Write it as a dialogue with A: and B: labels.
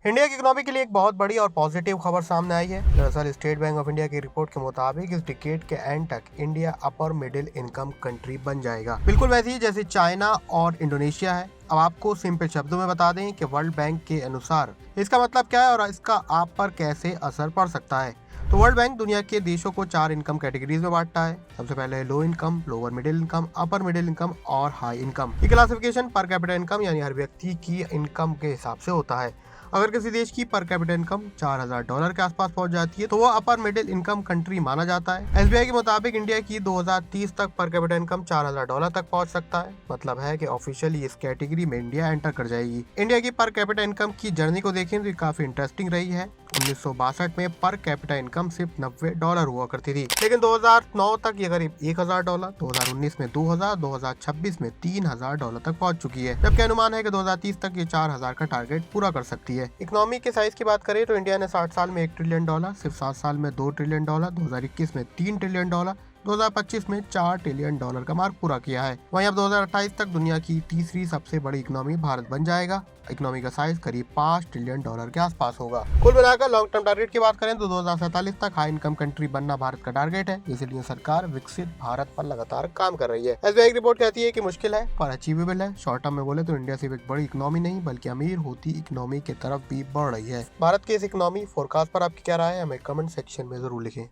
A: India की economy के लिए एक बहुत बड़ी और पॉजिटिव खबर सामने आई है। दरअसल स्टेट बैंक ऑफ इंडिया की रिपोर्ट के मुताबिक इस डिकेड के एंड तक India upper middle income country बन जाएगा, बिल्कुल वैसे ही जैसे चाइना और इंडोनेशिया है। अब आपको सिंपल शब्दों में बता दें कि वर्ल्ड बैंक के अनुसार इसका मतलब क्या है और इसका आप पर कैसे असर पड़ सकता है। तो वर्ल्ड बैंक दुनिया के देशों को 4 इनकम कैटेगरीज में बांटता है। सबसे पहले है low income, lower middle income, upper middle income और हाई इनकम। ये क्लासिफिकेशन पर कैपिटा इनकम यानी हर व्यक्ति की इनकम के हिसाब से होता है। अगर किसी देश की पर कैपिटा इनकम $4000 के आसपास पहुंच जाती है तो वो अपर मिडिल इनकम कंट्री माना जाता है। एसबीआई के मुताबिक इंडिया की 2030 तक पर कैपिटा इनकम $4000 तक पहुंच सकता है। मतलब है कि ऑफिशियली इस कैटेगरी में इंडिया एंटर कर जाएगी। इंडिया की पर कैपिटा इनकम की जर्नी को देखें तो ये काफी इंटरेस्टिंग रही है। 1962 में पर कैपिटा इनकम सिर्फ $90 हुआ करती थी, लेकिन 2009 तक ये करीब $1000, 2019 में 2000, 2026 में $3000 तक पहुंच चुकी है। जबकि अनुमान है कि 2030 तक ये 4000 का टारगेट पूरा कर सकती है। इकोनॉमी के साइज की बात करें तो इंडिया ने 60 साल में $1 ट्रिलियन, सिर्फ 7 साल में $2 ट्रिलियन, 2021 में $3 ट्रिलियन, 2025 में $4 ट्रिलियन का मार्क पूरा किया है। वहीं अब 2028 तक दुनिया की तीसरी सबसे बड़ी इकोनॉमी भारत बन जाएगा। इकोनॉमी का साइज करीब $5 ट्रिलियन के आसपास होगा। कुल मिलाकर लॉन्ग टर्म टारगेट की बात करें तो 2047 तक हाई इनकम कंट्री बनना भारत का टारगेट है। इसलिए सरकार विकसित भारत पर लगातार काम कर रही है। एसबीआई की रिपोर्ट कहती है कि मुश्किल है पर अचीवेबल है। शॉर्ट टर्म में बोले तो इंडिया सिर्फ एक बड़ी इकोनॉमी नहीं बल्कि अमीर होती इकोनॉमी की तरफ भी बढ़ रही है। भारत के इस इकोनॉमी फोरकास्ट पर आपकी क्या राय है, हमें कमेंट सेक्शन में जरूर लिखें।